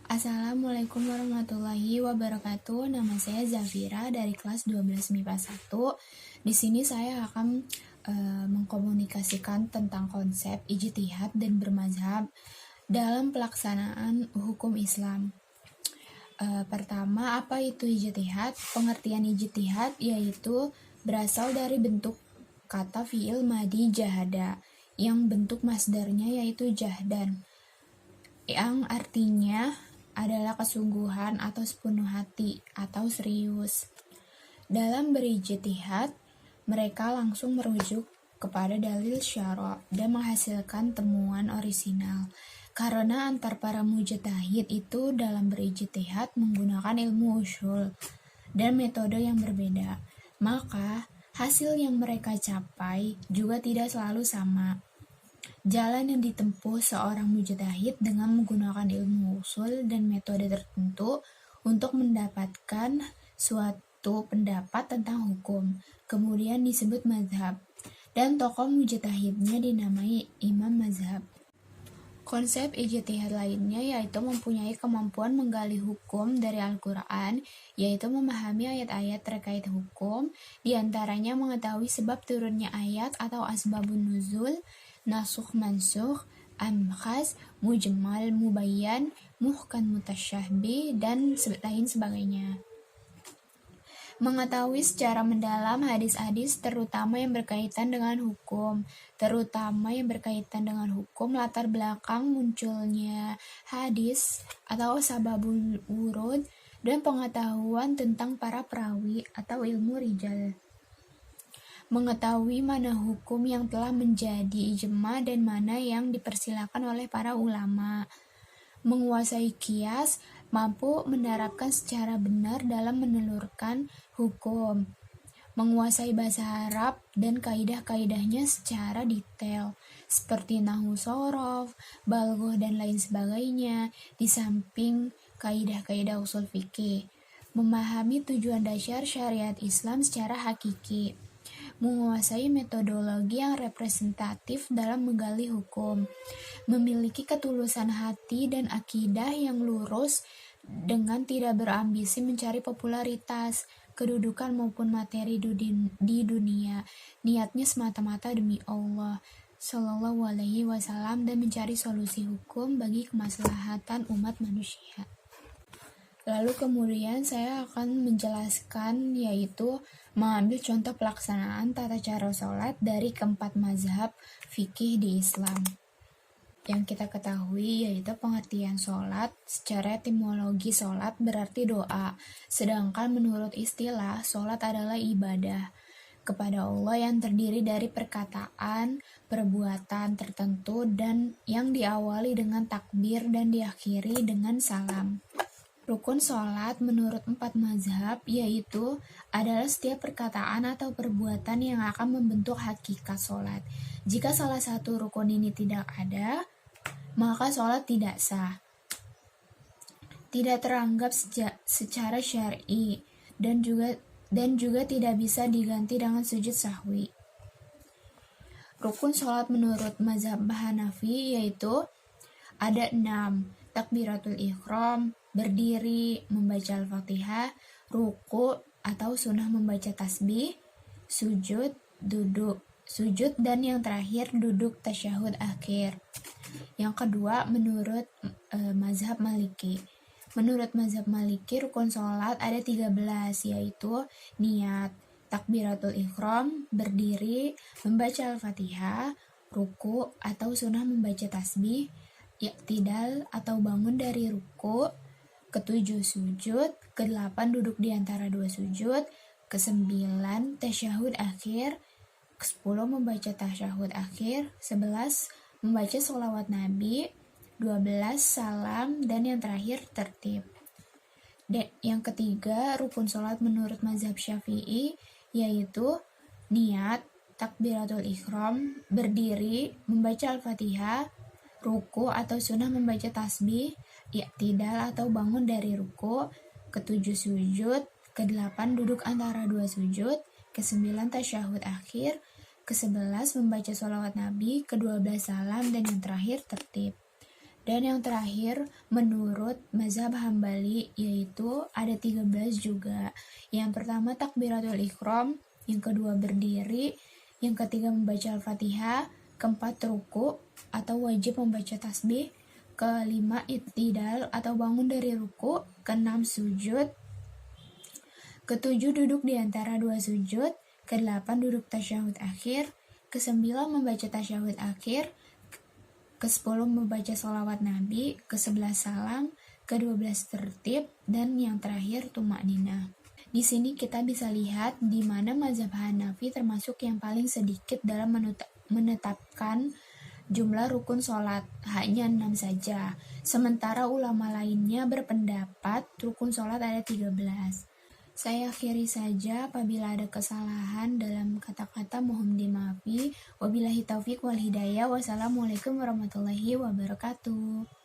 Assalamualaikum warahmatullahi wabarakatuh. Nama saya Zafira dari kelas 12 MIPA 1. Di sini saya akan mengkomunikasikan tentang konsep ijtihad dan bermazhab dalam pelaksanaan hukum Islam. Pertama, apa itu ijtihad? Pengertian ijtihad yaitu berasal dari bentuk kata fi'il madi jahada yang bentuk masdarnya yaitu jahdan, yang artinya adalah kesungguhan atau sepenuh hati atau serius. Dalam berijtihad, mereka langsung merujuk kepada dalil syara' dan menghasilkan temuan orisinal. Karena antar para mujtahid itu dalam berijtihad menggunakan ilmu usul dan metode yang berbeda, maka hasil yang mereka capai juga tidak selalu sama. Jalan yang ditempuh seorang mujtahid dengan menggunakan ilmu usul dan metode tertentu untuk mendapatkan suatu pendapat tentang hukum, kemudian disebut mazhab, dan tokoh mujtahidnya dinamai imam mazhab. Konsep ijtihad lainnya yaitu mempunyai kemampuan menggali hukum dari Al-Quran, yaitu memahami ayat-ayat terkait hukum, diantaranya mengetahui sebab turunnya ayat atau asbabun nuzul, nasukh mansukh, amkhas, mujmal, mubayyan, muhkam mutasyabih, dan lain sebagainya. Mengetahui secara mendalam hadis-hadis terutama yang berkaitan dengan hukum, latar belakang munculnya hadis atau sababul wurud, dan pengetahuan tentang para perawi atau ilmu rijal. Mengetahui mana hukum yang telah menjadi ijma dan mana yang dipersilakan oleh para ulama. Menguasai qiyas, mampu menerapkan secara benar dalam menelurkan hukum. Menguasai bahasa Arab dan kaidah-kaidahnya secara detail, seperti nahwu shorof, balghah, dan lain sebagainya, di samping kaidah-kaidah usul fikih. Memahami tujuan dasar syariat Islam secara hakiki. Menguasai metodologi yang representatif dalam menggali hukum, memiliki ketulusan hati dan akidah yang lurus dengan tidak berambisi mencari popularitas, kedudukan maupun materi di dunia, niatnya semata-mata demi Allah Shallallahu Alaihi Wasallam dan mencari solusi hukum bagi kemaslahatan umat manusia. Lalu kemudian saya akan menjelaskan yaitu mengambil contoh pelaksanaan tata cara sholat dari keempat mazhab fikih di Islam. Yang kita ketahui yaitu pengertian sholat secara etimologi sholat berarti doa, sedangkan menurut istilah sholat adalah ibadah kepada Allah yang terdiri dari perkataan, perbuatan tertentu dan yang diawali dengan takbir dan diakhiri dengan salam. Rukun sholat menurut empat mazhab yaitu adalah setiap perkataan atau perbuatan yang akan membentuk hakikat sholat. Jika salah satu rukun ini tidak ada, maka sholat tidak sah, tidak teranggap secara syar'i, dan juga tidak bisa diganti dengan sujud sahwi. Rukun sholat menurut mazhab Hanafi yaitu ada 6. Takbiratul ihram, berdiri, membaca Al-Fatihah, ruku atau sunnah membaca tasbih, sujud, duduk, sujud, dan yang terakhir duduk tasyahud akhir. Yang kedua menurut mazhab Maliki. Menurut mazhab Maliki rukun sholat ada 13 yaitu niat, takbiratul ihram, berdiri, membaca Al-Fatihah, ruku atau sunnah membaca tasbih, i'tidal atau bangun dari ruku, ketujuh sujud, kedelapan duduk di antara dua sujud, kesembilan tasyahud akhir, ke-10 membaca tasyahud akhir, 11 membaca sholawat Nabi, 12 salam, dan yang terakhir tertib. Yang ketiga rukun sholat menurut mazhab Syafi'i yaitu niat, takbiratul ihram, berdiri, membaca Al-Fatihah, ruku atau sunnah membaca tasbih, i'tidal atau bangun dari ruku, ke-7 sujud, ke-8 duduk antara dua sujud, ke-9 tasyahud akhir, ke-11 membaca sholawat Nabi, ke-12 salam, dan yang terakhir tertib. Dan yang terakhir, menurut mazhab Hambali, yaitu ada 13 juga. Yang pertama takbiratul ihram, yang kedua berdiri, yang ketiga membaca Al-Fatihah, keempat ruku atau wajib membaca tasbih, kelima i'tidal atau bangun dari ruku, keenam sujud, ketujuh duduk di antara dua sujud, kedelapan duduk tasyahud akhir, kesembilan membaca tasyahud akhir, ke-10 membaca sholawat Nabi, ke-11 salam, ke-12 tertib, dan yang terakhir tumakninah. Di sini kita bisa lihat di mana mazhab Hanafi termasuk yang paling sedikit dalam menetapkan jumlah rukun sholat, hanya 6 saja. Sementara ulama lainnya berpendapat rukun sholat ada 13. Saya akhiri saja, apabila ada kesalahan dalam kata-kata mohon dimaafi. Wabillahi taufik wal hidayah. Wassalamualaikum warahmatullahi wabarakatuh.